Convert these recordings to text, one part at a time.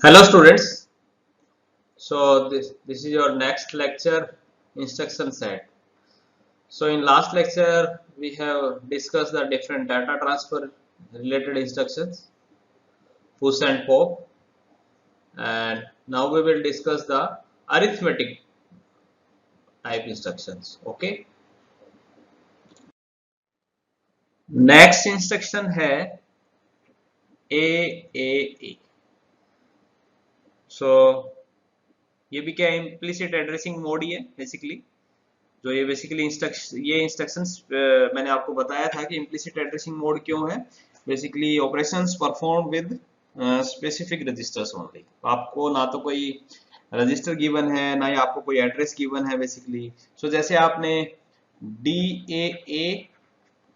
Hello students, so this is your next lecture, instruction set. So in last lecture we have discussed the different data transfer related instructions, push and pop, and now we will discuss the arithmetic type instructions. Okay, next instruction है AAA. So ये भी क्या implicit addressing mode ही है basically. जो ये basically ये instructions मैंने आपको बताया था कि इम्प्लिसिट एड्रेसिंग मोड क्यों है। Basically operations perform with specific registers only. आपको ना तो कोई रजिस्टर गिवन है ना ही आपको कोई एड्रेस गिवन है बेसिकली। सो जैसे आपने DAA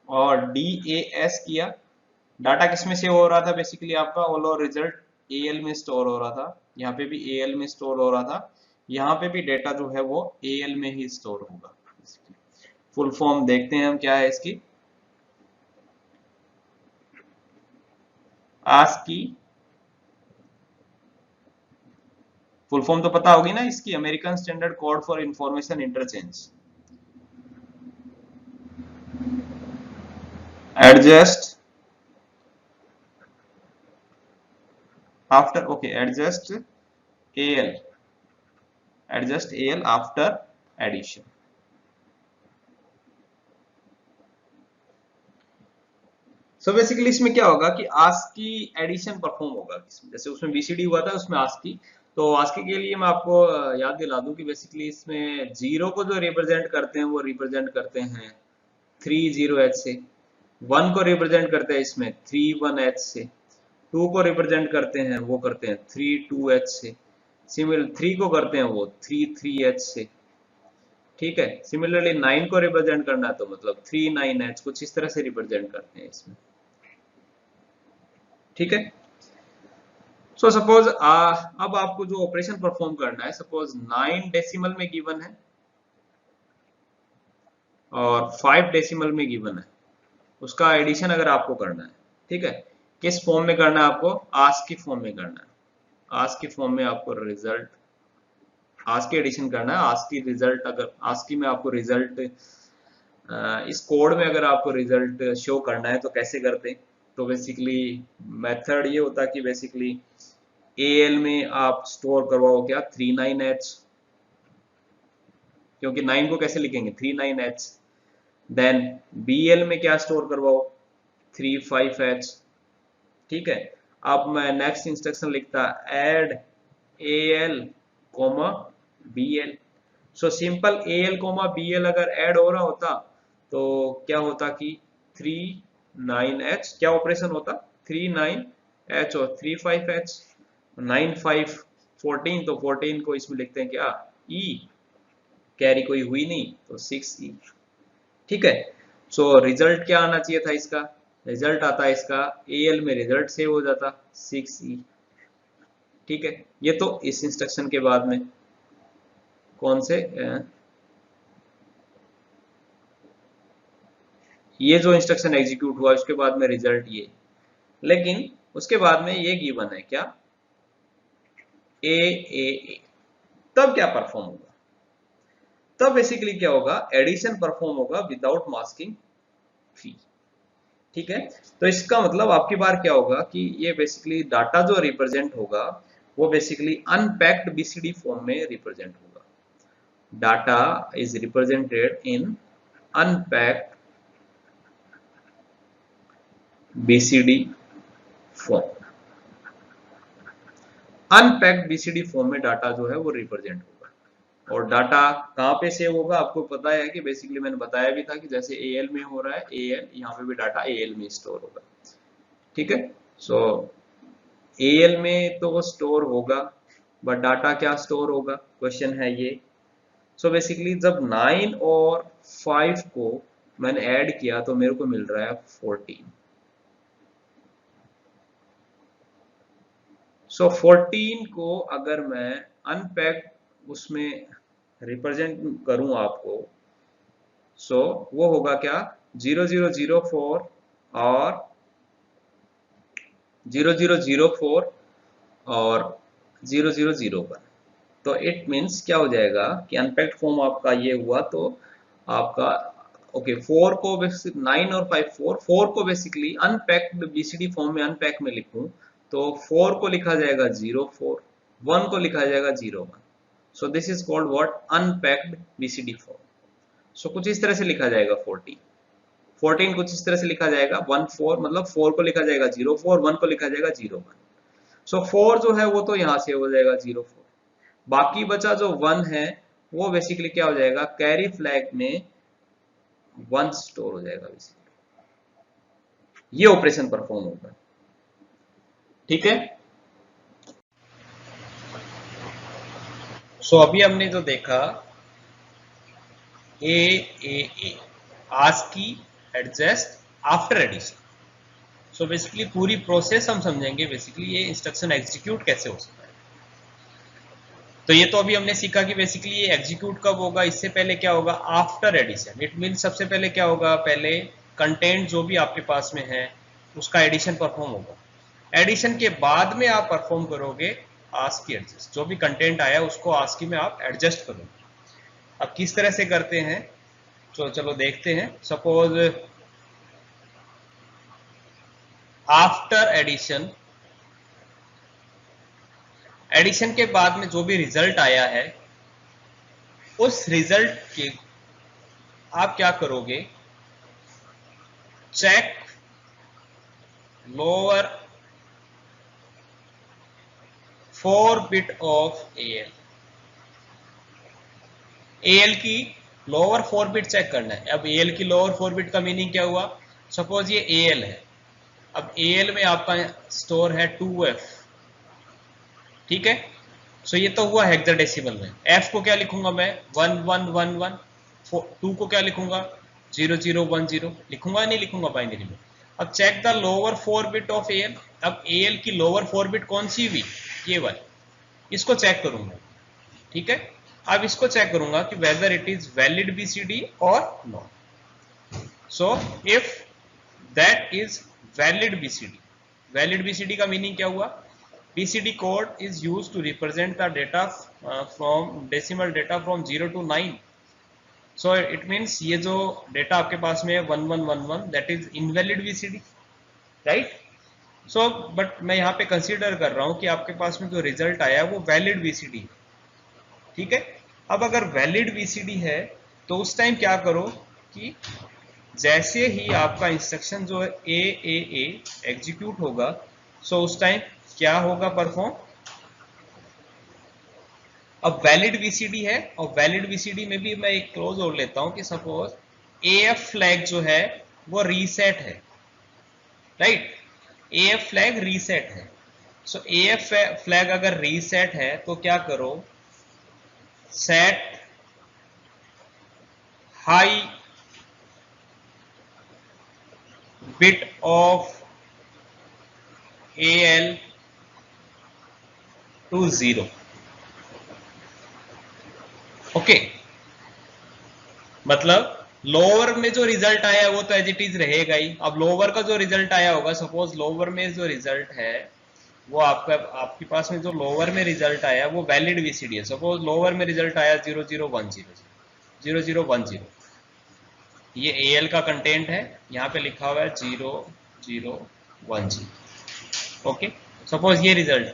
और DAS किया, डाटा किसमें सेव हो रहा था बेसिकली आपका ऑल और रिजल्ट AL में स्टोर हो रहा था। यहाँ पे भी AL में स्टोर हो रहा था, यहाँ पे भी डेटा जो है वो AL में ही स्टोर होगा। फुल फॉर्म देखते हैं हम क्या है इसकी। ASCII फुल फॉर्म तो पता होगी ना इसकी, American standard code for information interchange. Adjust after adjust AL after addition. So basically इसमें क्या होगा कि ASCII एडिशन परफॉर्म होगा। जैसे उसमें BCD हुआ था, उसमें ASCII। तो ASCII के लिए मैं आपको याद दिला दूं कि बेसिकली इसमें जीरो को जो रिप्रेजेंट करते हैं वो रिप्रेजेंट करते हैं 30H से, 1 को रिप्रेजेंट करते हैं इसमें 31H से, 2 को रिप्रेजेंट करते हैं वो करते हैं 32H से, सिमिलर 3 को करते हैं वो 33H से। ठीक है, सिमिलरली 9 को रिप्रेजेंट करना है तो मतलब 39H, कुछ इस तरह से रिप्रेजेंट करते हैं इसमें। ठीक है, सो सपोज अब आपको जो ऑपरेशन परफॉर्म करना है, सपोज 9 डेसिमल में गिवन है और 5 डेसिमल में गिवन है, उसका एडिशन अगर आपको करना है, ठीक है, किस फॉर्म में करना है आपको? ASCII फॉर्म में करना है। ASCII फॉर्म में आपको रिजल्ट ASCII एडिशन करना है। ASCII रिजल्ट, अगर ASCII में आपको रिजल्ट इस कोड में अगर आपको रिजल्ट शो करना है तो कैसे करते हैं? तो बेसिकली मेथड ये होता है कि बेसिकली AL में आप स्टोर करवाओ क्या 39H, क्योंकि 9 को कैसे लिखेंगे 39H। देन BL में क्या स्टोर करवाओ 35H। ठीक है, अब मैं नेक्स्ट इंस्ट्रक्शन लिखता add AL comma BL। So simple AL comma BL अगर ऐड हो रहा होता तो क्या होता कि 39H क्या ऑपरेशन होता 39H और 35H, 9 5 14, तो 14 को इसमें लिखते हैं क्या E, कैरी कोई हुई नहीं तो 6E। ठीक है, सो रिजल्ट क्या आना चाहिए था इसका? रिजल्ट आता है इसका AL में रिजल्ट सेव हो जाता 6E। ठीक है, ये तो इस इंस्ट्रक्शन के बाद में कौन से ये जो इंस्ट्रक्शन एग्जीक्यूट हुआ उसके बाद में रिजल्ट ये, लेकिन उसके बाद में ये गिवन है क्या AAA। तब क्या परफॉर्म होगा? तब बेसिकली क्या होगा, एडिशन परफॉर्म होगा विदाउट मास्किंग फी। ठीक है, तो इसका मतलब आपकी बार क्या होगा कि ये बेसिकली डाटा जो रिप्रेजेंट होगा वो बेसिकली अनपैक्ड BCD फॉर्म में रिप्रेजेंट होगा। Data is represented in unpacked BCD form. Unpacked BCD form में डाटा जो है वो रिप्रेजेंट होगा। और डाटा कहाँ पे सेव होगा आपको पता है कि बेसिकली मैंने बताया भी था कि जैसे AL में हो रहा है AL, यहाँ पे भी डाटा AL में स्टोर होगा। ठीक है, सो AL में तो वो स्टोर होगा, बट डाटा क्या स्टोर होगा, क्वेश्चन है ये। सो बेसिकली जब 9 और 5 को मैंने ऐड किया तो मेरे को मिल रहा है 14। सो 14 को अगर मैं अनपैक्ड उसमें रिप्रेजेंट करूं आपको, सो वो होगा क्या 0004 और 0004 और 000 पर। तो इट मीन्स क्या हो जाएगा कि अनपैक्ड फॉर्म आपका ये हुआ, तो आपका ओके 4 को 9 और 5 4 को बेसिकली अनपैक्ड बीसीडी फॉर्म में अनपैक में लिखूं तो 4 को लिखा जाएगा 04, 1 को लिखा जाएगा 01। So this is called what, unpacked BCD form. So कुछ इस तरह से लिखा जाएगा 14 कुछ इस तरह से लिखा जाएगा 14, मतलब 4 को लिखा जाएगा 04, 1 को लिखा जाएगा 01। सो 4 जो है वो तो यहां से हो जाएगा 04, बाकी बचा जो 1 है वो बेसिकली क्या हो जाएगा, कैरी फ्लैग में 1 स्टोर हो जाएगा बेसिकली। ये ऑपरेशन परफॉर्म होगा, ठीक है। सो अभी हमने जो देखा A ASCII, adjust, after addition. So basically पूरी प्रोसेस हम समझेंगे, बेसिकली ये इंस्ट्रक्शन एग्जीक्यूट कैसे हो सकता है। तो ये तो अभी हमने सीखा कि बेसिकली ये एग्जीक्यूट कब होगा, इससे पहले क्या होगा, आफ्टर एडिशन। इट मीन सबसे पहले क्या होगा, पहले कंटेंट जो भी आपके पास में है उसका एडिशन परफॉर्म होगा। एडिशन के बाद में आप परफॉर्म करोगे आस्की एडजस्ट, जो भी कंटेंट आया उसको आस्की में आप एडजस्ट करोगे। अब किस तरह से करते हैं तो चलो देखते हैं। सपोज आफ्टर एडिशन, एडिशन के बाद में जो भी रिजल्ट आया है उस रिजल्ट के आप क्या करोगे, check lower 4 bit of AL. AL की लोअर 4 बिट चेक करना है। अब एएल की लोअर 4 बिट का मीनिंग क्या हुआ, सपोज ये एएल है, अब एएल में आपका स्टोर है 2F, ठीक है। सो ये तो हुआ हेक्साडेसिमल में। F को क्या लिखूंगा मैं, 1111, 2 को क्या लिखूंगा 0010, लिखूंगा नहीं लिखूंगा बाइनरी में। अब check the lower 4 bit of AL. अब एएल की लोअर 4 बिट कौन सी हुई, ये वाली, इसको चेक करूंगा, ठीक है। अब इसको चेक करूंगा कि whether it is valid BCD और not. So if that is valid BCD, valid BCD का मीनिंग क्या हुआ, BCD code is used to represent the data from decimal data from 0 to 9. So it means ये जो data आपके पास में है 1111, that is invalid BCD, right? So but मैं यहाँ पे कंसीडर कर रहा हूँ कि आपके पास में जो रिजल्ट आया है वो वैलिड BCD, ठीक है। अब अगर वैलिड BCD है तो उस टाइम क्या करो कि जैसे ही आपका इंस्ट्रक्शन जो है ए एग्जीक्यूट होगा, सो उस टाइम क्या होगा परफॉर्म। अब वैलिड बीसीडी है और वैलिड बीसीडी में भी मैं एक क्लोज और लेता हूं कि सपोज एएफ फ्लैग जो है वो रीसेट है, राइट, एएफ फ्लैग रीसेट है। सो एएफ फ्लैग अगर रीसेट है तो क्या करो, set high bit of AL to 0, okay. मतलब लोअर में जो रिजल्ट आया है वो तो एज इट इज रहेगा ही। अब लोअर का जो रिजल्ट आया होगा, सपोज लोअर में जो रिजल्ट है वो आपका, आपके पास में जो लोअर में रिजल्ट आया वो वैलिड बीसीडी है। सपोज लोअर में रिजल्ट आया 0010, ये एएल का कंटेंट है, यहाँ पे लिखा हुआ है 0010, ओके। सपोज ये रिजल्ट,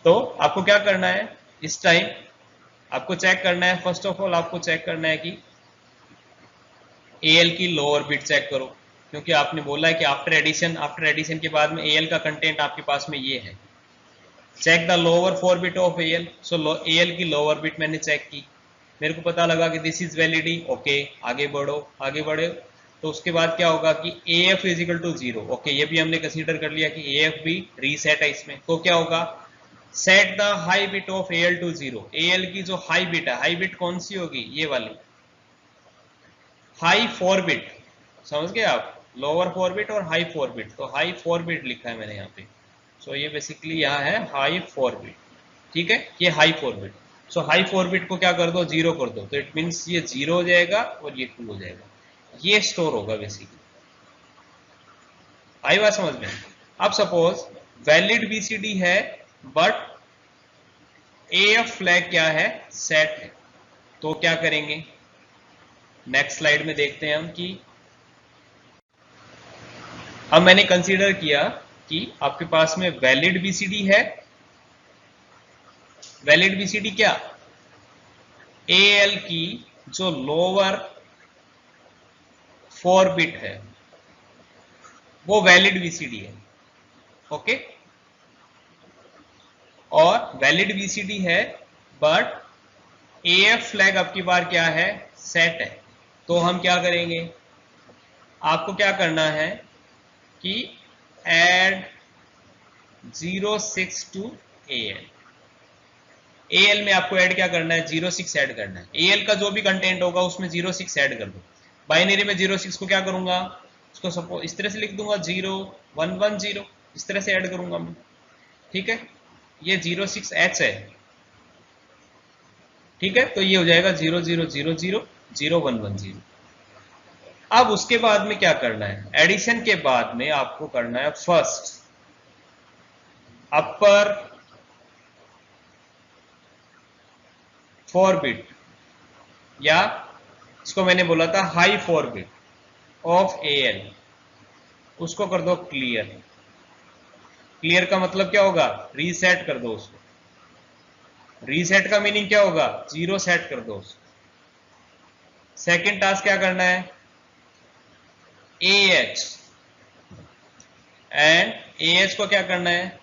तो आपको क्या करना है इस टाइम, आपको चेक करना है, फर्स्ट ऑफ ऑल आपको चेक करना है कि एएल की लोअर बिट चेक करो, क्योंकि आपने बोला है कि आफ्टर एडिशन के बाद में एएल का कंटेंट आपके पास में ये है। Check the lower 4 bit of AL. So AL की लोअर बिट मैंने चेक की, मेरे को पता लगा कि दिस इज वैलिडी, ओके। आगे बढ़े तो उसके बाद क्या होगा कि AF is equal to 0, okay. ये भी हमने कंसीडर कर लिया कि AF भी रीसेट है इसमें, तो क्या होगा, set the high bit of AL to 0। AL की जो हाई बिट है, हाई बिट कौन सी होगी, ये वाली हाई 4 बिट, समझ गए आप, लोअर 4 बिट और हाई 4 बिट, तो हाई 4 बिट लिखा है मैंने यहाँ पे। सो ये बेसिकली यहाँ है हाई 4 बिट, ठीक है, ये हाई 4 बिट। सो हाई 4 बिट को क्या कर दो, 0 कर दो, तो इट मीन्स ये 0 हो जाएगा और ये 2 हो जाएगा, ये स्टोर होगा बेसिकली। आई बात समझ में। अब सपोज वैलिड बीसीडी है बट AF फ्लैग क्या है, सेट है। तो क्या करेंगे, नेक्स्ट स्लाइड में देखते हैं हम कि अब मैंने कंसीडर किया कि आपके पास में वैलिड BCD है। वैलिड BCD क्या, AL की जो लोअर 4 बिट है वो वैलिड BCD है। ओके, और वैलिड BCD है बट AF फ्लैग आपकी बार क्या है, सेट है। तो हम क्या करेंगे, आपको क्या करना है कि एड 06 टू AL। AL में आपको ऐड क्या करना है, 06 ऐड करना है। AL का जो भी कंटेंट होगा उसमें 06 ऐड कर दो। बाइनरी में 06 को क्या करूंगा, उसको सपोज इस तरह से लिख दूंगा 0110, इस तरह से ऐड करूंगा मैं। ठीक है, ये 06H है। ठीक है, तो ये हो जाएगा 00000110। अब उसके बाद में क्या करना है, एडिशन के बाद में आपको करना है फर्स्ट अपर 4 बिट, या इसको मैंने बोला था हाई 4 बिट ऑफ AL, उसको कर दो क्लियर। क्लियर का मतलब क्या होगा, रीसेट कर दो उसको। रीसेट का मीनिंग क्या होगा, 0 सेट कर दो उसको। सेकेंड टास्क क्या करना है, AH, एंड AH को क्या करना है,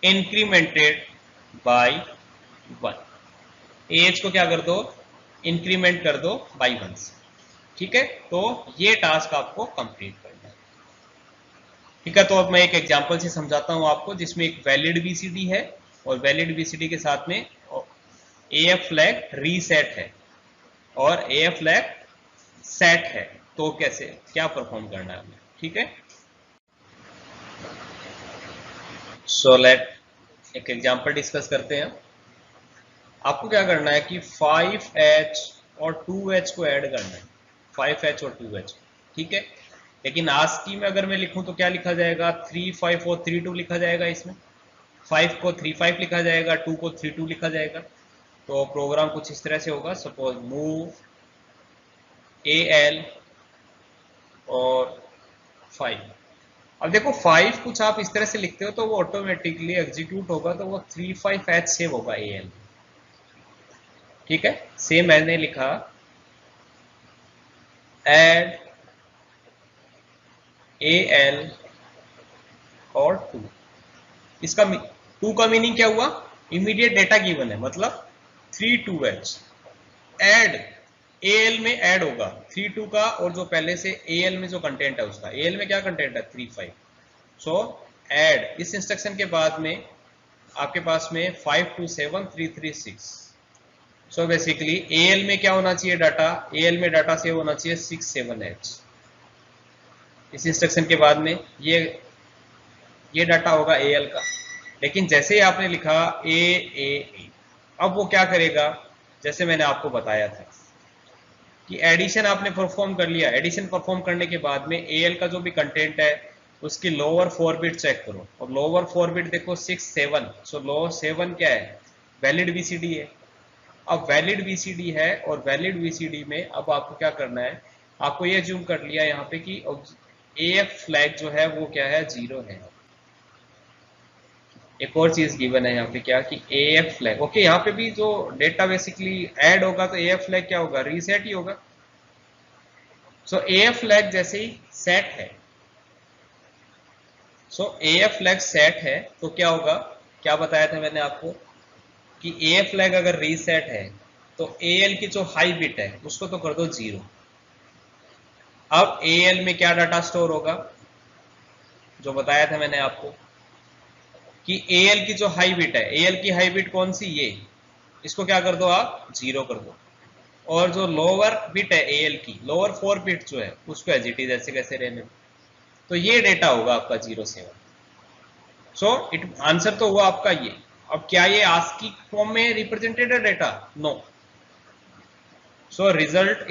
इंक्रीमेंटेड बाय 1। AH को क्या कर दो, इंक्रीमेंट कर दो बाई 1 से। ठीक है, तो ये टास्क आपको कंप्लीट करना है। ठीक है, तो अब मैं एक एग्जांपल से समझाता हूं आपको, जिसमें एक वैलिड BCD है और वैलिड BCD के साथ में AF फ्लैग रीसेट है और AF फ्लैग सेट है। तो कैसे क्या परफॉर्म करना है हमें। ठीक है, सो लेट एक एग्जांपल डिस्कस करते हैं। आपको क्या करना है कि 5H और 2H को ऐड करना है, 5H और 2H। ठीक है, लेकिन ASCII में अगर मैं लिखूं तो क्या लिखा जाएगा, 3 5 और 3 2 लिखा जाएगा। इसमें 5 को 3 5 लिखा जाएगा, 2 को 3 2 लिखा जाएगा। तो प्रोग्राम कुछ इस तरह से होगा, सपोज मूव AL और 5। अब देखो 5 कुछ आप इस तरह से लिखते हो तो वो ऑटोमेटिकली एग्जीक्यूट होगा, तो वो 3 5H सेव होगा AL। ठीक है, सेम मैंने लिखा एड AL और 2। इसका 2 का मीनिंग क्या हुआ, इमीडिएट डेटा गिवन है, मतलब 3 2H एड AL में ऐड होगा 3 2 का, और जो पहले से AL में जो कंटेंट है उसका, AL में क्या कंटेंट है 3 5। सो ऐड इस इंस्ट्रक्शन के बाद में आपके पास में 5 2 7 3 3 6। सो बेसिकली AL में क्या होना चाहिए डाटा, AL में डाटा सेव होना चाहिए 6 7H। इस इंस्ट्रक्शन के बाद में ये डाटा होगा AL का। लेकिन जैसे ही आपने लिखा A, अब वो क्या करेगा, जैसे मैंने आपको बताया था कि एडिशन आपने परफॉर्म कर लिया। एडिशन परफॉर्म करने के बाद में AL का जो भी कंटेंट है उसकी लोअर 4 बिट चेक करो, और लोअर 4 बिट देखो 6 7। सो लोअर 7 क्या है, वैलिड BCD है। अब वैलिड BCD है और वैलिड BCD में अब आपको क्या करना है, आपको ये जूम कर लिया यहाँ पे कि AF फ्लैग जो है वो क्या है, 0 है। एक और चीज गिवन है यहाँ पे क्या, कि AF फ्लैग। ओके, यहाँ पे भी जो डेटा बेसिकली ऐड होगा तो AF फ्लैग क्या होगा, रीसेट ही होगा। सो AF फ्लैग जैसे ही सेट है, सो AF फ्लैग सेट है तो क्या होगा, क्या बताया था मैंने आपको कि AF फ्लैग अगर रीसेट है तो AL की जो हाई बिट है उसको तो कर दो 0। अब AL में क्या डाटा स्टोर होगा, जो बताया था मैंने आपको कि AL की जो हाई बिट है, AL की हाई बिट कौन सी, ये, इसको क्या कर दो आप 0 कर दो। और जो लोअर बिट है AL की, लोअर 4 बिट जो है उसको एज इट इज ऐसे कैसे रहने दो। तो ये डेटा होगा आपका 07। सो इट आंसर तो हुआ आपका ये। अब क्या ये ASCII फॉर्म में रिप्रेजेंटेड है data, no. So result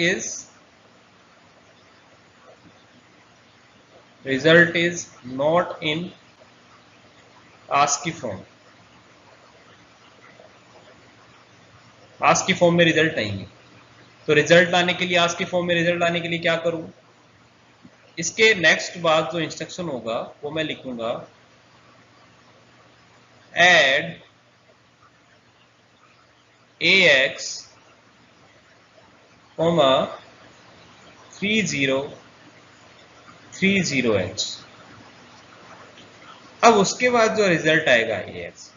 is not in ASCII form, ASCII form में रिजल्ट आएंगे। तो रिजल्ट लाने के लिए, आस्की फॉर्म में रिजल्ट लाने के लिए क्या करूं, इसके नेक्स्ट बाद जो इंस्ट्रक्शन होगा वो मैं लिखूंगा एड ax 3030h। अब उसके बाद जो रिजल्ट आएगा ax,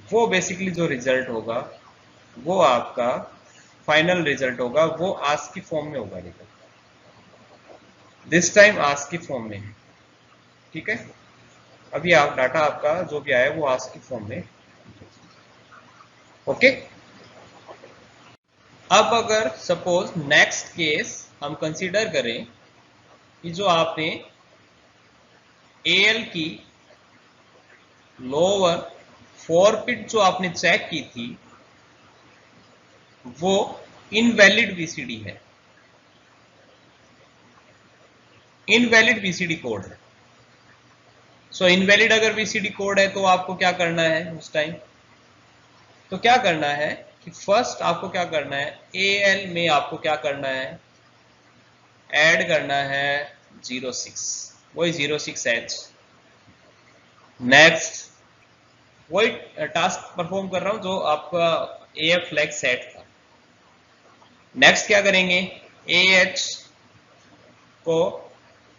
वो बेसिकली जो रिजल्ट होगा वो आपका फाइनल रिजल्ट होगा, वो आस्की फॉर्म में होगा result, this time ASCII form में है। ठीक है, अभी आप डाटा आपका जो भी आया वो आस्की फॉर्म में। ओके, अब अगर सपोज नेक्स्ट केस हम कंसीडर करें कि जो आपने एल की लोअर 4 बिट जो आपने चेक की थी वो इनवैलिड बीसीडी है, इनवैलिड बीसीडी कोड है। सो इनवैलिड अगर बीसीडी कोड है तो आपको क्या करना है उस टाइम, तो क्या करना है कि फर्स्ट आपको क्या करना है, एएल में आपको क्या करना है, ऐड करना है 06, वही 06H। नेक्स्ट वही टास्क परफॉर्म कर रहा हूं जो आपका AF फ्लैग सेट था। नेक्स्ट क्या करेंगे, AH को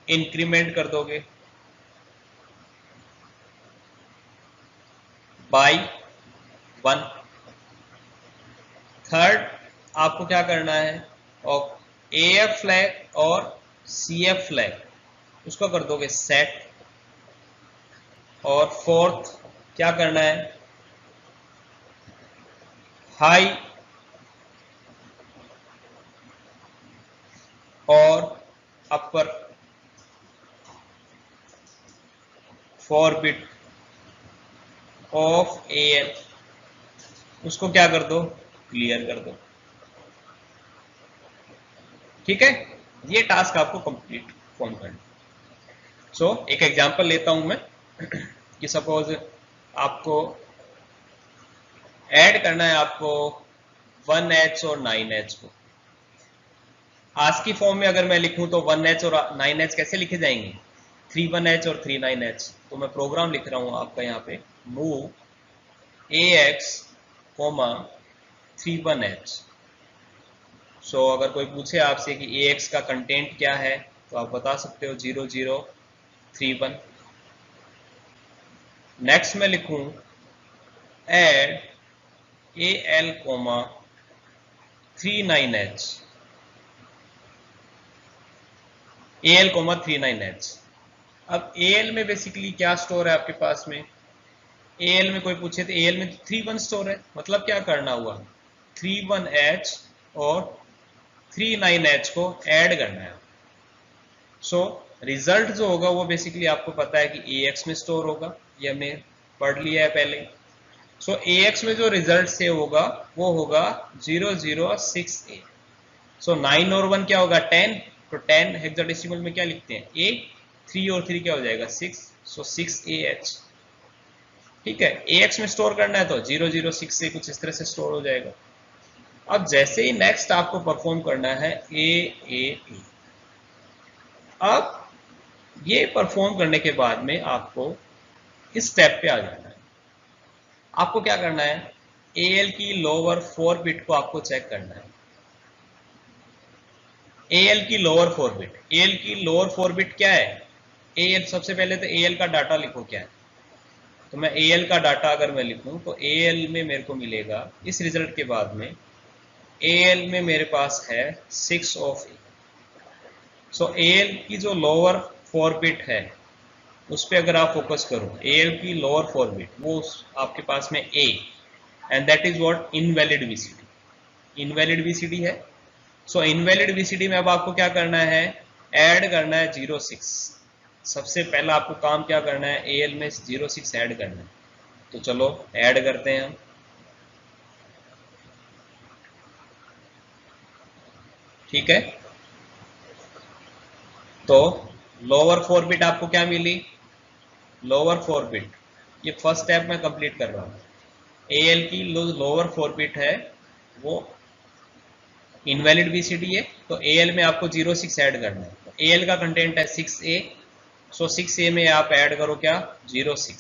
इंक्रीमेंट कर दोगे बाय 1। थर्ड आपको क्या करना है, और AF फ्लैग और CF फ्लैग उसको कर दोगे सेट। और फोर्थ क्या करना है, हाई और अपर 4 बिट ऑफ AL उसको क्या कर दो, क्लियर कर दो। ठीक है, ये टास्क आपको कंप्लीट परफॉर्म करना। सो एक एग्जांपल लेता हूं मैं कि सपोज आपको ऐड करना है आपको 1H और 9H को। आस्की फॉर्म में अगर मैं लिखूं तो 1H और 9H कैसे लिखे जाएंगे, 31H और 39H। तो मैं प्रोग्राम लिख रहा हूं आपका यहाँ पे, मूव AX 31H। सो अगर कोई पूछे आपसे कि AX का कंटेंट क्या है तो आप बता सकते हो 0031। नेक्स्ट मैं लिखूं add AL 39H, AL 39H। अब AL में बेसिकली क्या स्टोर है आपके पास में, AL में कोई पूछे तो AL में तो 31 स्टोर है, मतलब क्या करना हुआ, 31H और 39H को ऐड करना है। सो रिजल्ट जो होगा वो बेसिकली आपको पता है कि AX में स्टोर होगा, ये हमने पढ़ लिया है पहले। सो AX में जो रिजल्ट से होगा वो होगा 006A। सो 9 और 1 क्या होगा 10, तो 10 हेक्साडेसिमल में क्या लिखते हैं A, 3 और 3 क्या हो जाएगा 6, सो 6AH। ठीक है, AX में स्टोर करना है तो 006 से कुछ इस तरह से स्टोर हो जाएगा। अब जैसे ही नेक्स्ट आपको परफॉर्म करना है AAA। अब ये परफॉर्म करने के बाद में आपको इस स्टेप पे आ जाना है। आपको क्या करना है, AL की लोअर 4 बिट को आपको चेक करना है। AL की लोअर 4 बिट, AL की लोअर 4 बिट क्या है, AL सबसे पहले तो AL का डाटा लिखो क्या है। तो मैं AL का डाटा अगर मैं लिखूं तो AL में मेरे को मिलेगा इस रिजल्ट के बाद में, AL में मेरे पास है 6 ऑफ A। सो AL की जो लोअर 4 बिट है उस पर अगर आप फोकस करो, AL की लोअर 4 बिट वो आपके पास में A, and that is what invalid BCD, invalid BCD है। सो इनवैलिड बीसीडी में अब आपको क्या करना है, ऐड करना है 06। सबसे पहला आपको काम क्या करना है, AL में 06 ऐड करना है। तो चलो ऐड करते हैं हम। ठीक है, तो लोअर 4 बिट आपको क्या मिली, लोअर 4 बिट ये फर्स्ट स्टेप मैं कंप्लीट कर रहा हूँ। AL की लोअर 4 बिट है वो इनवैलिड BCD है, तो AL में आपको 06 ऐड करना है। तो AL का कंटेंट है 6A, सो 6A में आप ऐड करो क्या 06।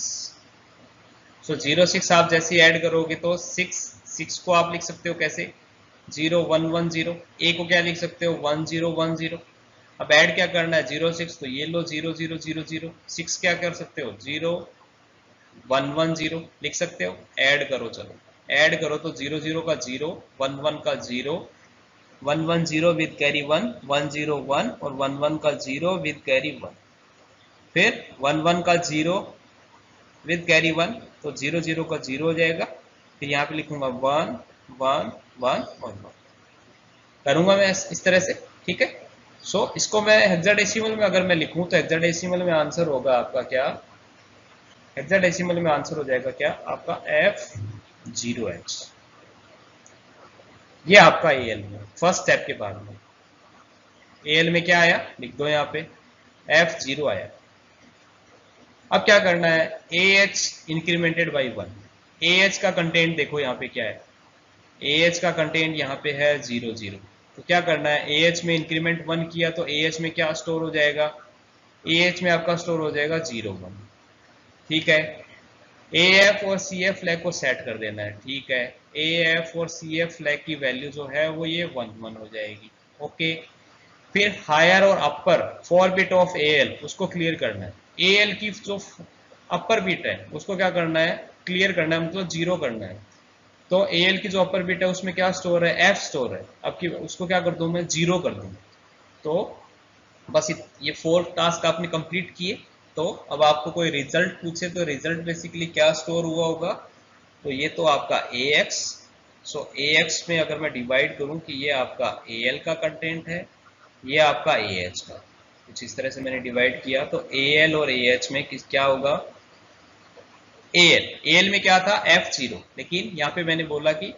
सो 06 आप जैसे ऐड करोगे तो 6 को आप लिख सकते हो कैसे 0110, A को क्या लिख सकते हो 1010। अब ऐड क्या करना है 06, तो ये लो 0000, 6 क्या कर सकते हो 0110 लिख सकते हो। ऐड करो, चलो ऐड करो तो 00 का 0, 11 का 0, 110 विद कैरी 1, 101 और 11 का 0 विद कैरी 1, फिर 11 का 0 विद कैरी 1, तो 00 का 0 हो जाएगा। फिर यहाँ पे लिखूंगा 1 1 1 और 1 करूंगा मैं इस तरह से, ठीक है। सो इसको मैं हेक्साडेसिमल में अगर मैं लिखूं तो हेक्साडेसिमल में आंसर होगा आपका क्या, हेक्साडेसिमल में आंसर हो जाएगा क्या आपका F0H। ये आपका AL में फर्स्ट स्टेप के बाद में AL में क्या आया लिख दो यहाँ पे F0 आया। अब क्या करना है AH इंक्रीमेंटेड बाई 1। AH का कंटेंट देखो यहाँ पे क्या है, AH का कंटेंट यहाँ पे है 00, तो क्या करना है AH में इंक्रीमेंट 1 किया तो AH में क्या स्टोर हो जाएगा, AH में आपका स्टोर हो जाएगा 01, ठीक है। AF और CF फ्लैग को सेट कर देना है, ठीक है। AF और CF फ्लैग की वैल्यू जो है वो ये 1 1 हो जाएगी, ओके। फिर हायर और अपर 4 बिट ऑफ AL उसको क्लियर करना है। AL की जो अपर बिट है उसको क्या करना है क्लियर करना है, मतलब 0 करना है। तो AL की जो अपर बिट है उसमें क्या स्टोर है F स्टोर है। अब की उसको क्या कर दूं मैं 0 कर दूं। तो बस ये 4 टास्क आपने कंप्लीट किए। तो अब आपको कोई रिजल्ट पूछे तो रिजल्ट बेसिकली क्या स्टोर हुआ होगा, तो ये तो आपका AX। सो AX में अगर मैं डिवाइड करूं कि ये आपका AL का कंटेंट है, ये आपका AH का, कुछ इस तरह से मैंने डिवाइड किया तो AL और AH में क्या होगा AL में क्या था F0, लेकिन यहाँ पे मैंने बोला कि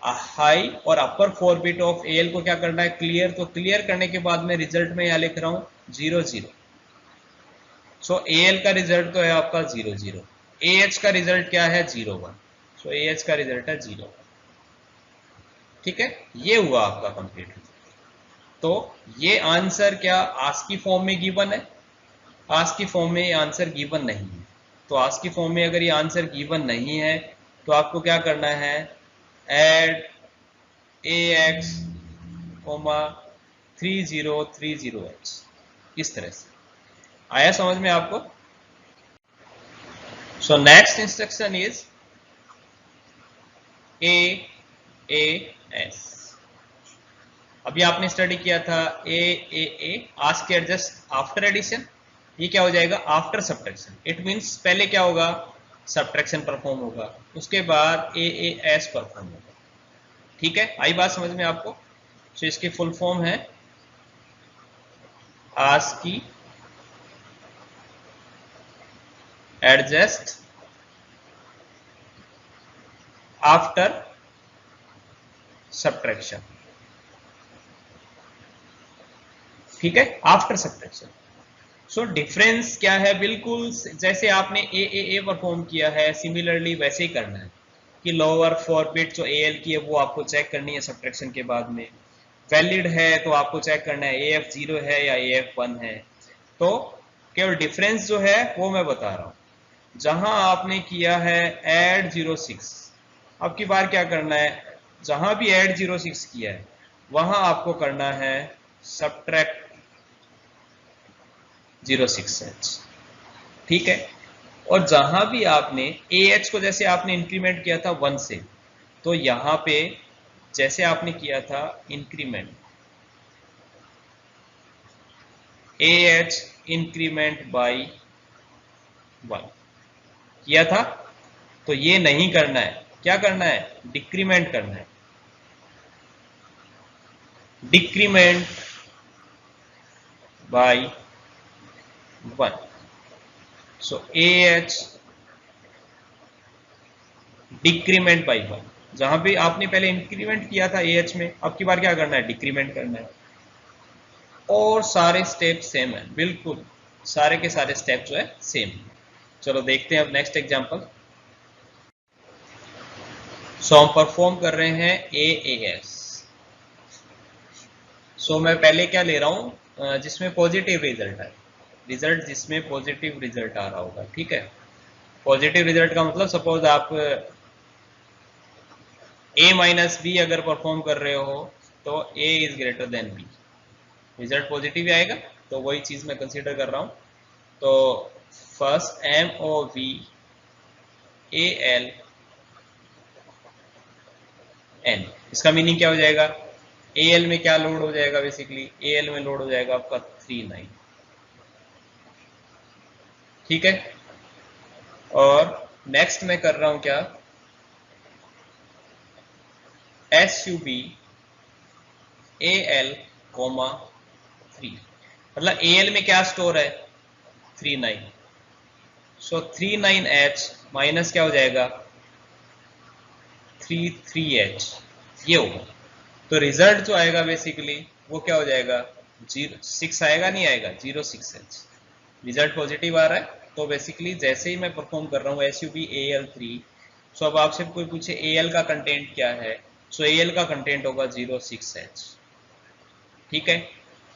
हाई और अपर 4 बिट ऑफ AL को क्या करना है क्लियर, तो क्लियर करने के बाद में रिजल्ट में यहाँ लिख रहा हूं 00। सो AL का रिजल्ट तो है आपका 00, AH का रिजल्ट क्या है 01, सो AH का रिजल्ट है 01, ठीक है। ये हुआ आपका कंप्लीट। तो ये आंसर क्या आस्की फॉर्म में गिवन है, आस्की फॉर्म में ये आंसर गिवन नहीं है। तो आस्की फॉर्म में अगर ये आंसर गिवन नहीं है तो आपको क्या करना है ऐड AX 3030H, इस तरह से आया समझ में आपको। So next instruction is AAS। अभी आपने स्टडी किया था AAA ASCII adjust after addition, ये क्या हो जाएगा आफ्टर सब्ट्रैक्शन। इट मींस पहले क्या होगा सब्ट्रैक्शन परफॉर्म होगा, उसके बाद AAS परफॉर्म होगा, ठीक है। आई बात समझ में आपको। तो इसकी फुल फॉर्म है आस्की एडजस्ट आफ्टर सब्ट्रैक्शन, ठीक है, आफ्टर सब्ट्रैक्शन। सो डिफरेंस क्या है, बिल्कुल जैसे आपने AAA परफॉर्म किया है सिमिलरली वैसे ही करना है कि लोअर 4 बिट जो AL की है वो आपको चेक करनी है सब्ट्रैक्शन के बाद में, वैलिड है तो आपको चेक करना है AF0 है या AF1 है। तो केवल डिफरेंस जो है वो मैं बता रहा हूं। जहां आपने किया है ऐड 06, अब की बार क्या करना है जहां भी ऐड 06 किया है वहां आपको करना है सब्ट्रैक्ट 06H, ठीक है। और जहां भी आपने AH को जैसे आपने इंक्रीमेंट किया था 1 से, तो यहां पे जैसे आपने किया था इंक्रीमेंट AH इंक्रीमेंट बाई 1 किया था, तो ये नहीं करना है, क्या करना है डिक्रीमेंट करना है, decrement by 1। So AH decrement by 1, जहां पे आपने पहले इंक्रीमेंट किया था AH में, अब की बार क्या करना है डिक्रीमेंट करना है। और सारे स्टेप सेम है, बिल्कुल सारे के सारे स्टेप जो है सेम है। चलो देखते हैं अब नेक्स्ट एग्जांपल। सो हम परफॉर्म कर रहे हैं AAS। सो मैं पहले क्या ले रहा हूँ, जिसमें पॉजिटिव रिजल्ट है, रिजल्ट जिसमें पॉजिटिव रिजल्ट आ रहा होगा, ठीक है। पॉजिटिव रिजल्ट का मतलब सपोज आप A माइनस बी अगर परफॉर्म कर रहे हो तो A is greater than B, result positive आएगा, तो वही चीज मैं कंसीडर कर रहा हूँ। तो फर्स्ट MOVAL N, इसका मीनिंग क्या हो जाएगा, AL में क्या लोड हो जाएगा, बेसिकली AL में लोड हो जाएगा आपका 39, ठीक है। और नेक्स्ट मैं कर रहा हूं क्या, SUB AL, 3, मतलब AL में क्या स्टोर है 39, सो 39H माइनस क्या हो जाएगा 33H, ये होगा। तो रिजल्ट जो आएगा बेसिकली वो क्या हो जाएगा 06 आएगा, नहीं आएगा 06H, रिजल्ट पॉजिटिव आ रहा है। तो बेसिकली जैसे ही मैं परफॉर्म कर रहा हूँ SUB AL3, सो अब आपसे कोई पूछे AL का कंटेंट क्या है, सो AL का कंटेंट होगा 06H, ठीक है।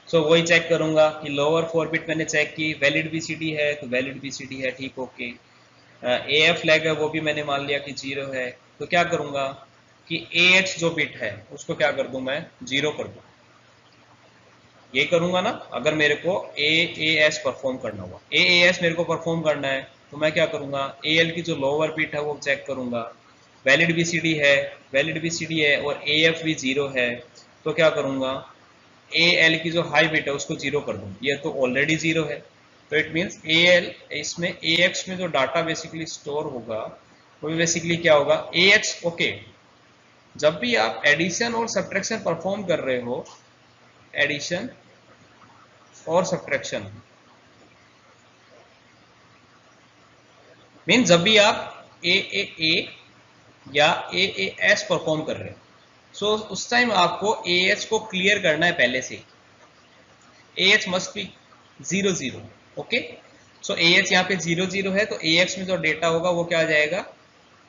सो वही चेक करूंगा कि लोअर 4 बिट मैंने चेक की, वैलिड BCD है तो वैलिड BCD है, ठीक, ओके। AF फ्लैग है वो भी मैंने मान लिया कि 0 है, तो क्या करूंगा कि AH जो बिट है उसको क्या कर दूं मैं 0 कर दूं, ये करूंगा ना। अगर मेरे को AAS परफॉर्म करना हुआ, AAS मेरे को परफॉर्म करना है, तो मैं क्या करूंगा AL की जो लोअर बिट है वो चेक करूंगा, वैलिड BCD है, वैलिड BCD है और AF भी 0 है, तो क्या करूंगा AL की जो हाई बिट है उसको 0 कर दूं, ये तो ऑलरेडी 0 है, तो इट मीन्स AL इसमें AX में जो डाटा बेसिकली स्टोर होगा वो बेसिकली क्या होगा AX, ओके। जब भी आप एडिशन और सब्ट्रैक्शन परफॉर्म कर रहे हो, एडिशन और सब्ट्रैक्शन मीन जब भी आप AAA या AAS परफॉर्म कर रहे हो, सो उस टाइम आपको AH को क्लियर करना है पहले से, AH must be 0 0, okay. So AH यहाँ पे 0 0 है, तो AX में जो डेटा होगा वो क्या आ जाएगा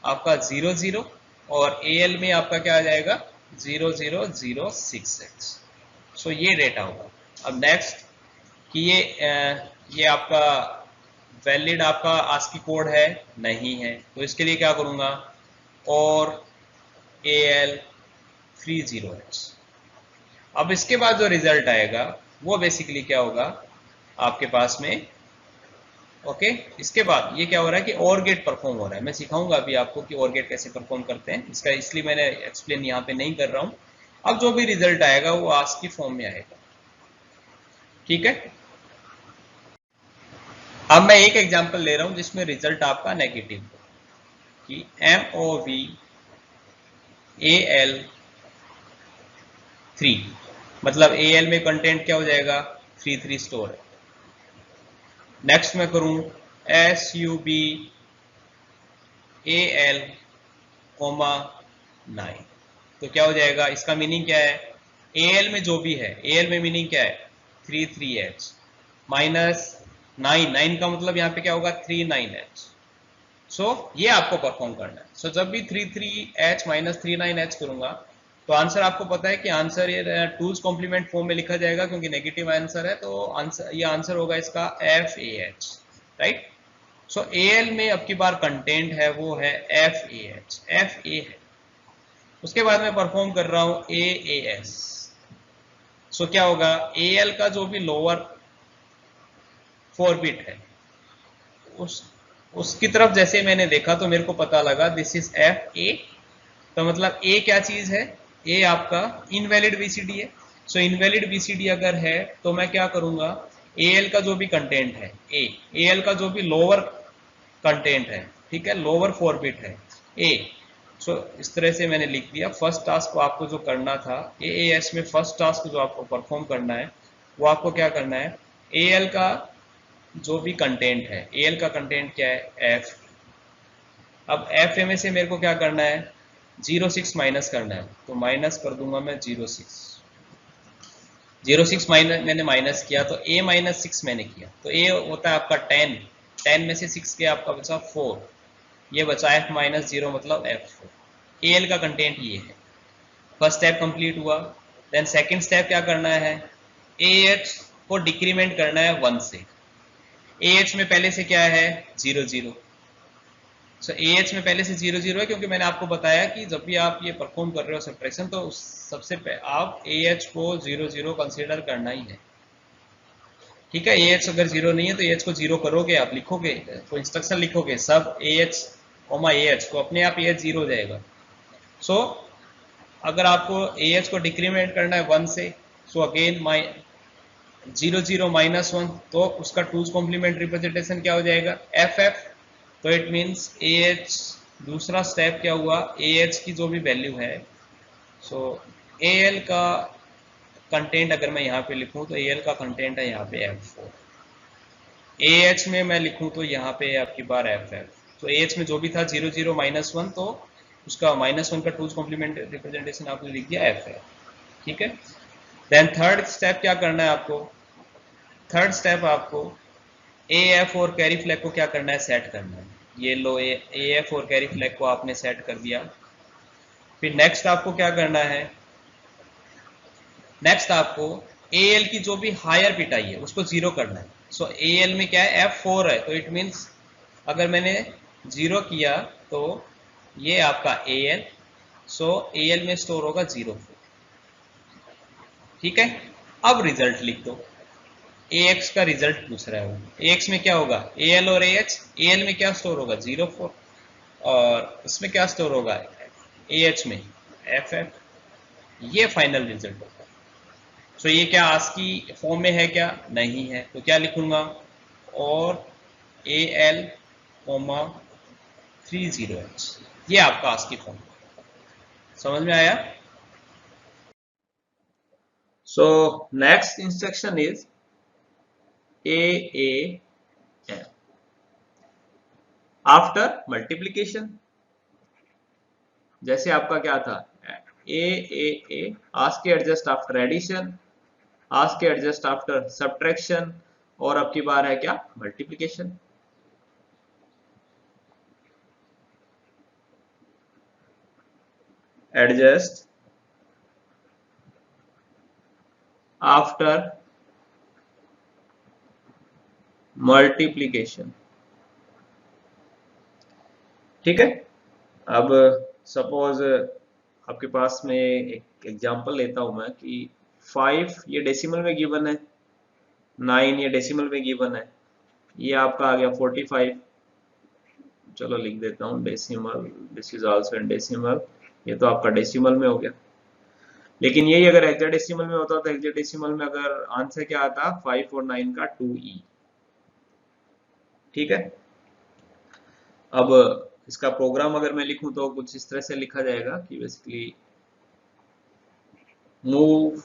आपका 0 0, और AL में आपका क्या आ जाएगा 0006H, सो ये डेटा होगा। अब नेक्स्ट कि ये आपका वैलिड आपका ASCII कोड है नहीं है, तो इसके लिए क्या करूंगा और AL 30H। अब इसके बाद जो रिजल्ट आएगा वो बेसिकली क्या होगा आपके पास में, ओके। इसके बाद ये क्या हो रहा है कि OR गेट परफॉर्म हो रहा है, मैं सिखाऊंगा अभी आपको कि OR गेट कैसे परफॉर्म करते हैं, इसका इसलिए मैंने एक्सप्लेन यहाँ पे नहीं कर रहा हूँ। अब जो भी रिजल्ट आएगा वो ASCII फॉर्म में आएगा, ठीक है। अब मैं एक एग्जांपल ले रहा हूं जिसमें रिजल्ट आपका नेगेटिव हो कि MOVAL3, मतलब AL में कंटेंट क्या हो जाएगा 33 स्टोर है। नेक्स्ट मैं करूं SUBAL9, तो क्या हो जाएगा, इसका मीनिंग क्या है AL में जो भी है, AL में मीनिंग क्या है 33H माइनस 9 का मतलब यहाँ पे क्या होगा 39H, सो ये आपको परफॉर्म करना है। सो जब भी 33H माइनस 39H करूंगा तो आंसर आपको पता है कि आंसर ये टूज कॉम्प्लीमेंट फॉर्म में लिखा जाएगा क्योंकि नेगेटिव आंसर है, तो आंसर ये आंसर होगा इसका FAH, राइट। सो AL में अब की बार कंटेंट है वो है FAH, FA है। उसके बाद मैं परफॉर्म कर रहा हूं AAS, सो क्या होगा AL का जो भी लोअर 4 बिट है उसकी तरफ जैसे मैंने देखा तो मेरे को पता लगा दिस इज FA, तो मतलब A क्या चीज है, A आपका इनवैलिड BCD है। सो इनवैलिड BCD अगर है तो मैं क्या करूंगा AL का जो भी कंटेंट है AL का जो भी लोअर कंटेंट है, ठीक है, लोअर 4 बिट है A, सो इस तरह से मैंने लिख दिया। फर्स्ट टास्क को आपको जो करना था AAS में, फर्स्ट टास्क जो आपको परफॉर्म करना है वो आपको क्या करना है AL का जो भी कंटेंट है, AL का कंटेंट क्या है F, अब FA में से मेरे को क्या करना है 06 माइनस करना है, तो माइनस कर दूंगा मैं 06 माइनस मैंने माइनस किया तो A माइनस 6 मैंने किया, तो A होता है आपका 10, 10 में से 6 के आपका बचा 4, ये बचा f माइनस 0 मतलब f4। एल का कंटेंट ये है। फर्स्ट स्टेप कंप्लीट हुआ। देन सेकंड स्टेप क्या करना है, ए एच को डिक्रीमेंट करना है 1 से। ए एच में पहले से क्या है 0 0। सो ए एच में पहले से 0 0 है, क्योंकि मैंने आपको बताया कि जब भी आप ये परफॉर्म कर रहे हो सब्ट्रैक्शन तो उस सबसे आप ए एच को 0 0 कंसीडर करना ही है। ठीक है, ए एच अगर 0 नहीं है तो ए एच को 0 करोगे, आप लिखोगे तो इंस्ट्रक्शन लिखोगे सब A H coma A H, तो अपने आप ए एच 0 हो जाएगा। सो अगर आपको ए एच को डिक्रीमेंट करना है 1 से, सो अगेन 0 0 माइनस 1, तो उसका टूज कॉम्प्लीमेंट रिप्रेजेंटेशन क्या हो जाएगा एफ एफ। तो इट मीन्स ए एच, दूसरा स्टेप क्या हुआ, ए एच की जो भी वैल्यू है, सो ए एल का कंटेंट अगर मैं यहाँ पे लिखूँ तो ए एल का कंटेंट है यहाँ पे F4। ए एच में मैं लिखूँ तो यहाँ पे आपकी बार एफ एफ। तो ए एच में जो भी था 0 0 माइनस 1, तो उसका माइनस 1 का टूज कॉम्प्लीमेंट रिप्रेजेंटेशन आपने लिख दिया एफ एफ। ठीक है। देन थर्ड स्टेप क्या करना है आपको, थर्ड स्टेप आपको ए एफ और कैरी फ्लैग को क्या करना है, सेट करना है। ये लो ए एफ और कैरी फ्लैग को आपने सेट कर दिया। फिर नेक्स्ट आपको क्या करना है, नेक्स्ट आपको ए एल की जो भी हायर बिट आई है उसको 0 करना है। सो ए एल में क्या है F4 है, तो इट मीन्स अगर मैंने 0 किया तो ये आपका A L, so A L में स्टोर होगा 0 4। ठीक है, अब रिजल्ट लिख दो। ए एक्स का रिजल्ट पूछ रहा है वो, ए एक्स में क्या होगा ए एल और ए एच। ए एल में क्या स्टोर होगा 0 4, और इसमें क्या स्टोर होगा ए एच में एफ एफ। ये फाइनल रिजल्ट होगा। सो ये क्या आस्की फॉर्म में है क्या, नहीं है, तो क्या लिखूंगा, और ए एल कोमा 30h, ये आपका आस्की फॉर्म। समझ में आया। So next instruction is A after multiplication. जैसे आपका क्या था A ASCII adjust after addition, ASCII adjust after subtraction, और अब की बार है क्या मल्टीप्लिकेशन। Adjust after multiplication. ठीक है। अब सपोज आपके पास में एक एग्जांपल लेता हूं मैं कि 5 ये डेसिमल में गिवन है, 9 ये डेसिमल में गिवन है, ये आपका आ गया 45। चलो लिख देता हूँ decimal, this is also in decimal, ये तो आपका डेसिमल में हो गया। लेकिन यही अगर हेक्साडेसिमल में होता तो हेक्साडेसिमल में अगर आंसर क्या आता 5 और 9 का 2e। ठीक है। अब इसका प्रोग्राम अगर मैं लिखूं तो कुछ इस तरह से लिखा जाएगा कि बेसिकली मूव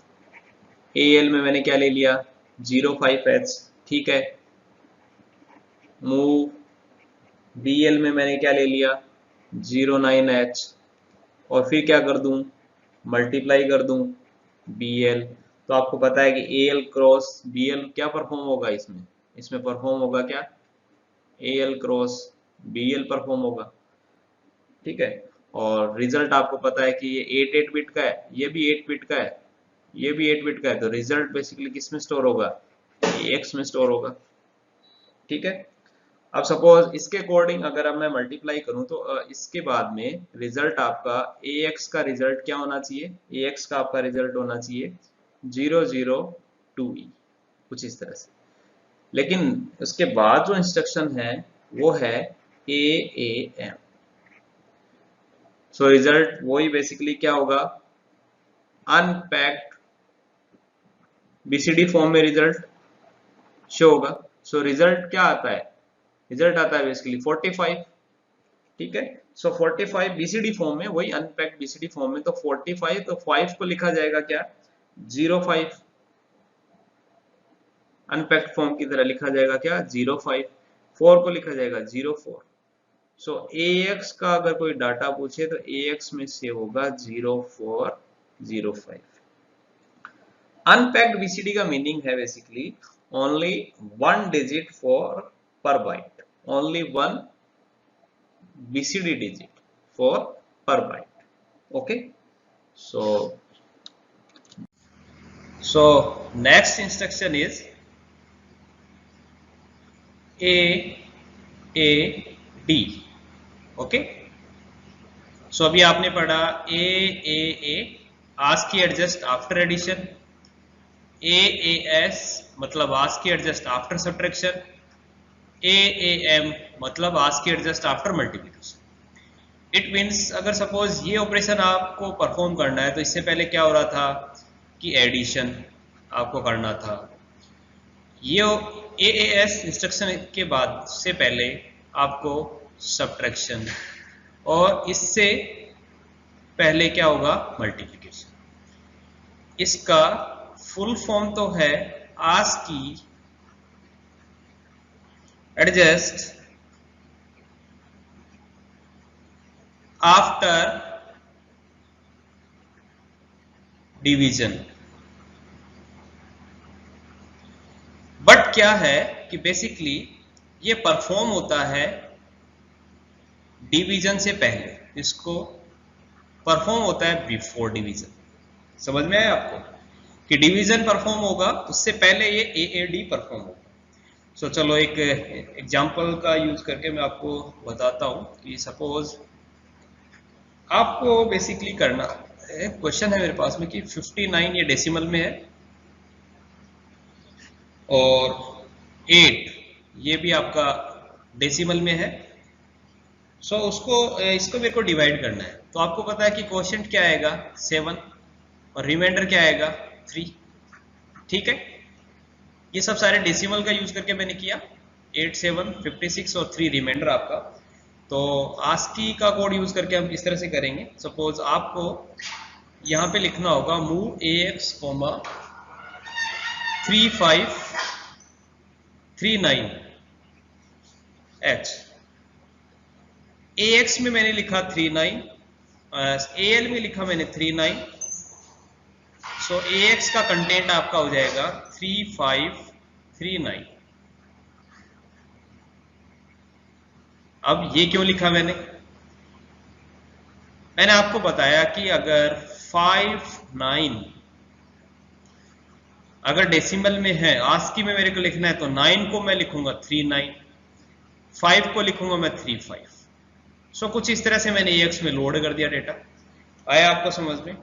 ए एल में मैंने क्या ले लिया 05h। ठीक है। मूव बी एल में मैंने क्या ले लिया 09h, और फिर क्या कर दूं मल्टीप्लाई कर दूं बी एल। तो आपको पता है कि A L cross B L क्या परफॉर्म होगा, इसमें इसमें परफॉर्म होगा क्या A L cross B L perform होगा। ठीक है। और रिजल्ट आपको पता है कि ये 8 बिट का है, ये भी 8 बिट का है, ये भी 8 बिट का है, तो रिजल्ट बेसिकली किस में स्टोर होगा एक्स में स्टोर होगा। ठीक है। अब सपोज इसके अकॉर्डिंग अगर अब मैं मल्टीप्लाई करूं तो इसके बाद में रिजल्ट आपका ए एक्स का रिजल्ट क्या होना चाहिए, ए एक्स का आपका रिजल्ट होना चाहिए 002e, कुछ इस तरह से। लेकिन उसके बाद जो इंस्ट्रक्शन है वो है एएम। सो रिजल्ट वही बेसिकली क्या होगा अनपैक्ड बीसीडी फॉर्म में रिजल्ट शो होगा। सो रिजल्ट क्या आता है, रिजल्ट आता है बेसिकली 45। ठीक है। सो 45 बीसीडी फॉर्म में, वही अनपैक्ड बीसीडी फॉर्म में, तो 45, तो 5 को लिखा जाएगा क्या 05, अनपैक्ड फॉर्म की तरह लिखा जाएगा क्या 05, 4 को लिखा जाएगा 04। सो AX का अगर कोई डाटा पूछे तो AX में से होगा 0405। अनपैक्ड बीसीडी का मीनिंग है बेसिकली ओनली 1 डिजिट फॉर पर bite. only one BCD digit for per byte. Okay, so next instruction is AAD. Okay, so अभी आपने पढ़ा AAA ASCII adjust after addition, AAS मतलब ASCII adjust after subtraction, AAM मतलब ASCII adjust after multiplication. It means अगर suppose ये operation आपको perform करना है तो इससे पहले क्या हो रहा था कि एडिशन आपको करना था। ये AAS इंस्ट्रक्शन के बाद से पहले आपको सब्ट्रैक्शन, और इससे पहले क्या होगा मल्टीप्लिकेशन। इसका फुल फॉर्म तो है ASCII adjust after division. But क्या है कि बेसिकली ये परफॉर्म होता है डिवीजन से पहले, इसको परफॉर्म होता है बिफोर डिवीजन। समझ में आया आपको कि डिवीजन परफॉर्म होगा उससे पहले ये AAD परफॉर्म होगा। सो चलो एक एग्जांपल का यूज करके मैं आपको बताता हूं कि सपोज आपको बेसिकली करना है, क्वेश्चन है मेरे पास में कि 59 ये डेसिमल में है और 8 ये भी आपका डेसिमल में है। सो इसको मेरे को डिवाइड करना है। तो आपको पता है कि क्वोशिएंट क्या आएगा 7 और रिमाइंडर क्या आएगा 3। ठीक है, ये सब सारे डेसिमल का यूज करके मैंने किया, 8, 7, 56 और 3 रिमाइंडर आपका। तो आस्की का कोड यूज करके हम इस तरह से करेंगे। सपोज आपको यहाँ पे लिखना होगा मूव AX, 3539H। AX में मैंने लिखा 39, AL में लिखा मैंने 39। सो AX का कंटेंट आपका हो जाएगा 3539। अब ये क्यों लिखा मैंने आपको बताया कि अगर 59 अगर डेसिमल में है, आस्की में मेरे को लिखना है तो 9 को मैं लिखूंगा 39, 5 को लिखूंगा मैं 35। सो कुछ इस तरह से मैंने AX में लोड कर दिया डेटा। आया आपको समझ में?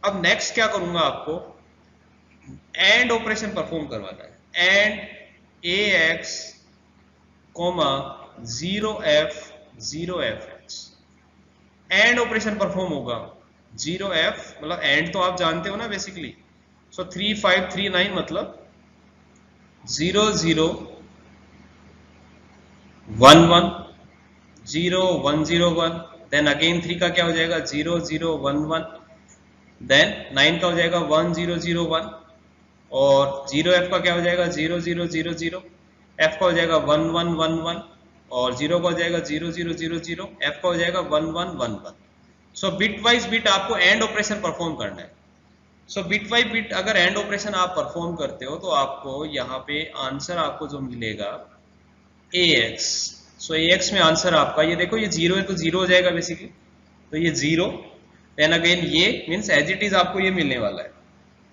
अब नेक्स्ट क्या करूंगा, आपको एंड ऑपरेशन परफॉर्म करवाना है। And AX, 0F0FH। And operation perform होगा 0F मतलब एंड तो आप जानते हो ना बेसिकली। सो 3539 मतलब 0011 0101, देन अगेन 3 का क्या हो जाएगा 0011, देन 9 का हो जाएगा 1001 और 0F का क्या हो जाएगा 0000, F का हो जाएगा 1111 और 0 का हो जाएगा 0000, F का हो जाएगा 1111। सो बिट वाइज बिट आपको एंड ऑपरेशन परफॉर्म करना है। सो बिट वाइज बिट अगर एंड ऑपरेशन आप परफॉर्म करते हो तो आपको यहाँ पे आंसर आपको जो मिलेगा AX। सो AX में आंसर आपका ये देखो, ये 0 है तो 0 हो जाएगा बेसिकली, तो ये 0, देन अगेन ये मीन्स एज इट इज आपको ये मिलने वाला है।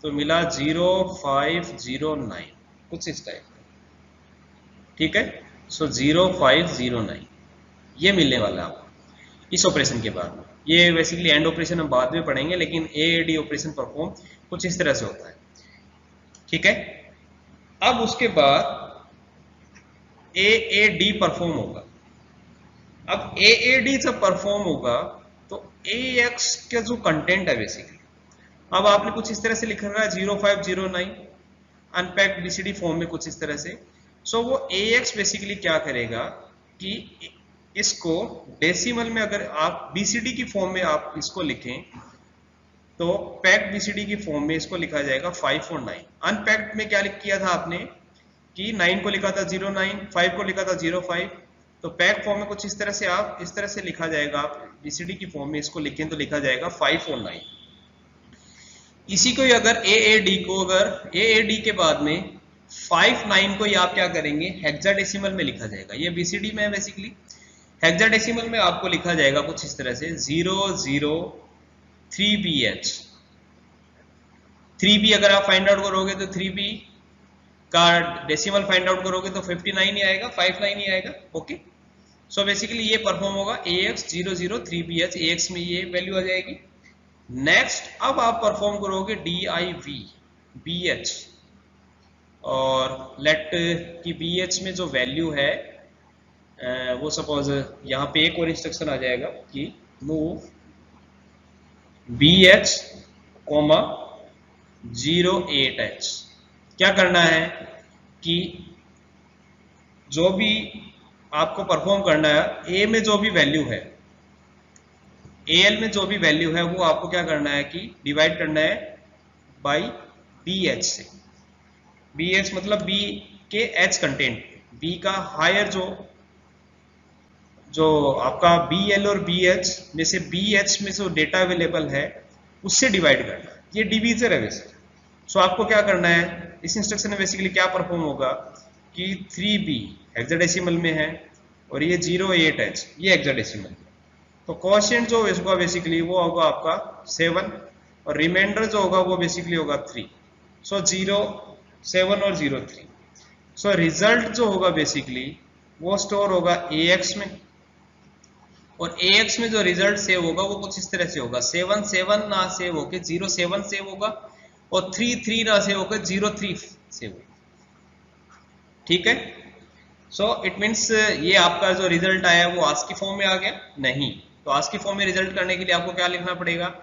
तो मिला 0509 कुछ इस टाइप का। ठीक है, सो 0509 ये मिलने वाला है आपको इस ऑपरेशन के बाद में। ये बेसिकली एंड ऑपरेशन हम बाद में पढ़ेंगे, लेकिन AAD ऑपरेशन परफॉर्म कुछ इस तरह से होता है। ठीक है, अब उसके बाद AAD परफॉर्म होगा। अब AAD जब परफॉर्म होगा तो AX का जो कंटेंट है बेसिकली, अब आपने कुछ इस तरह से लिखा है 0509 अनपैक्ड BCD फॉर्म में कुछ इस तरह से। सो वो AX बेसिकली क्या करेगा कि इसको डेसिमल में अगर आप BCD की फॉर्म में आप इसको लिखें तो पैक्ड BCD की फॉर्म में इसको लिखा जाएगा 5 और 9। अनपैक्ड में क्या किया था आपने कि 9 को लिखा था 09, 5 को लिखा था 05। तो पैक फॉर्म में कुछ इस तरह से आप इस तरह से लिखा जाएगा, आप BCD की फॉर्म में इसको लिखें तो लिखा जाएगा 5 और 9। इसी को अगर AAD को अगर AAD के बाद में 59 को ये आप क्या करेंगे, हेक्साडेसिमल में लिखा जाएगा। ये बीसीडी में है बेसिकली, हेक्साडेसिमल में आपको लिखा जाएगा कुछ इस तरह से 003BH। 3B अगर आप फाइंड आउट करोगे तो 3B का डेसिमल फाइंड आउट करोगे तो 59 ही आएगा, 59 ही आएगा। ओके, सो बेसिकली ये परफॉर्म होगा AX 003BH, AX में ये वैल्यू आ जाएगी। नेक्स्ट अब आप परफॉर्म करोगे DIV BH, और लेट की BH में जो वैल्यू है वो सपोज यहाँ पे एक और इंस्ट्रक्शन आ जाएगा कि मूव BH, 08H। क्या करना है कि जो भी आपको परफॉर्म करना है, A में जो भी वैल्यू है, AL में जो भी वैल्यू है वो आपको क्या करना है कि डिवाइड करना है बाई BH से। BH मतलब B के H कंटेंट, B का हायर जो आपका BL और BH में से BH में जो डेटा अवेलेबल है उससे डिवाइड करना है। ये डिवीजर है वैसे। सो आपको क्या करना है, इस इंस्ट्रक्शन में बेसिकली क्या परफॉर्म होगा कि 3B हेक्साडेसिमल में है और ये 08H ये हेक्साडेसिमल में, तो क्वोशिएंट जो होगा बेसिकली वो होगा आपका 7 और रिमाइंडर जो होगा वो बेसिकली होगा 3। सो 0, 7 और 0, 3। सो रिजल्ट जो होगा बेसिकली वो स्टोर होगा AX में, और AX में जो रिजल्ट सेव होगा वो कुछ इस तरह से होगा 7, 7 ना सेव होके 0, 7 सेव होगा, और 3, 3 ना सेव होकर 0, 3 सेव होगा। ठीक है, सो इट मीन्स ये आपका जो रिजल्ट आया वो ASCII फॉर्म में आ गया नहीं, तो ASCII फॉर्म में रिजल्ट करने के लिए आपको क्या लिखना पड़ेगा,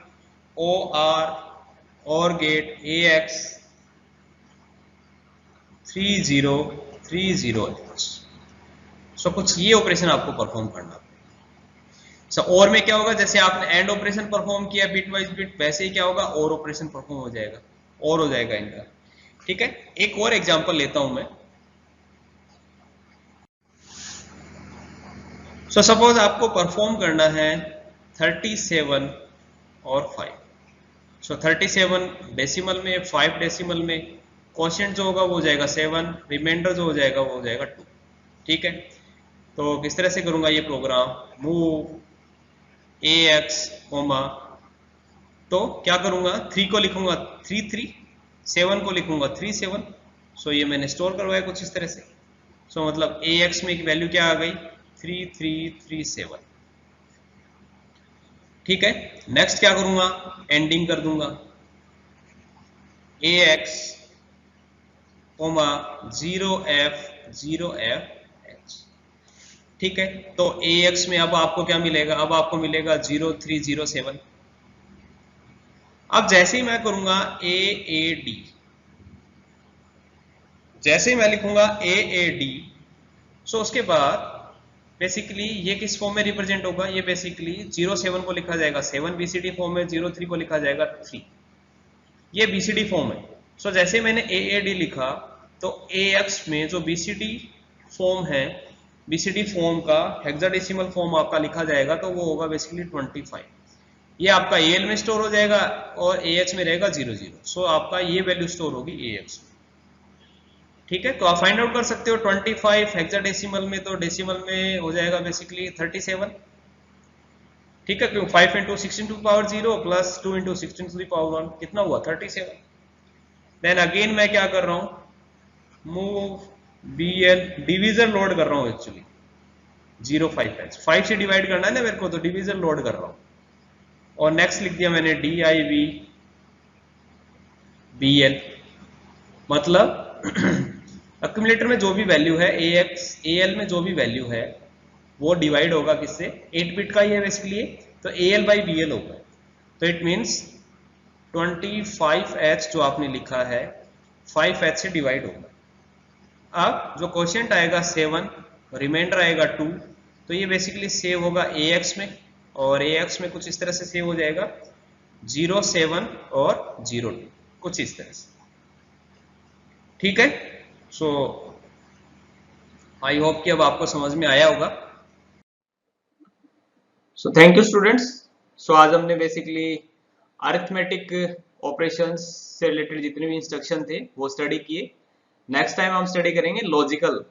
OR गेट AX 3030H। सो कुछ ये ऑपरेशन आपको परफॉर्म करना पड़ेगा। सो और में क्या होगा, जैसे आपने एंड ऑपरेशन परफॉर्म किया बिट वाइज बिट, वैसे ही क्या होगा और ऑपरेशन परफॉर्म हो जाएगा, और हो जाएगा इनका। ठीक है, एक और एग्जांपल लेता हूं मैं। सो सपोज आपको परफॉर्म करना है 37 और 5। सो 37 डेसिमल में, 5 डेसिमल में, क्वोशिएंट जो होगा वो हो जाएगा 7, रिमाइंडर जो हो जाएगा वो हो जाएगा 2। ठीक है, तो किस तरह से करूंगा ये प्रोग्राम, मूव AX, तो क्या करूंगा 3 को लिखूंगा 3, 3, 7 को लिखूंगा 3, 7। सो ये मैंने स्टोर करवाया कुछ इस तरह से। सो मतलब AX में एक वैल्यू क्या आ गई 3337। ठीक है, नेक्स्ट क्या करूंगा, एंडिंग कर दूंगा AX, 0F0H। ठीक है, तो AX में अब आपको क्या मिलेगा, अब आपको मिलेगा 0307। अब जैसे ही मैं करूंगा AAD, जैसे ही मैं लिखूंगा AAD, सो उसके बाद बेसिकली ये किस फॉर्म में रिप्रेजेंट होगा, ये बेसिकली 07 को लिखा जाएगा 7 BCD फॉर्म में, 03 को लिखा जाएगा 3, ये BCD फॉर्म है। सो जैसे मैंने AAD लिखा तो AX में जो BCD फॉर्म है, BCD फॉर्म का हेक्साडेसिमल फॉर्म आपका लिखा जाएगा तो वो होगा बेसिकली 25। ये आपका AL में स्टोर हो जाएगा और AH में रहेगा 00। सो आपका ये वैल्यू स्टोर होगी AX में। ठीक है, तो आप फाइंड आउट कर सकते हो 25 हेक्साडेसिमल में, तो डेसिमल में हो जाएगा बेसिकली 37। ठीक है, क्यों 5 × 16 to power 0 plus 2 × 16 to the power 1 कितना हुआ 37। देन अगेन मैं क्या कर रहा हूं, मूव BL, डिवीजर लोड कर रहा हूं एक्चुअली 05H, 5 से डिवाइड करना है ना मेरे को, तो डिवीजर लोड कर रहा हूं। और नेक्स्ट लिख दिया मैंने DIV BL, मतलब अक्यूमुलेटर में जो भी वैल्यू है AL में जो भी वैल्यू है वो डिवाइड होगा किससे, 8 बिट का ही है बेसिकली, तो AL बाई BL होगा। तो इट मींस 25H जो आपने लिखा है 5H से डिवाइड होगा। अब जो क्वोशिएंट आएगा 7, रिमाइंडर आएगा 2, तो ये बेसिकली सेव होगा AX में, और AX में कुछ इस तरह से सेव हो जाएगा 07 और 02, कुछ इस तरह से। ठीक है, सो आई होप कि अब आपको समझ में आया होगा। So thank you students. So आज हमने बेसिकली अरिथमेटिक ऑपरेशंस से रिलेटेड जितने भी इंस्ट्रक्शन थे वो स्टडी किए। नेक्स्ट टाइम हम स्टडी करेंगे लॉजिकल,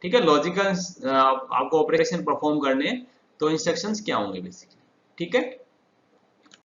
ठीक है। लॉजिकल आपको ऑपरेशन परफॉर्म करने हैं तो इंस्ट्रक्शंस क्या होंगे बेसिकली, ठीक है।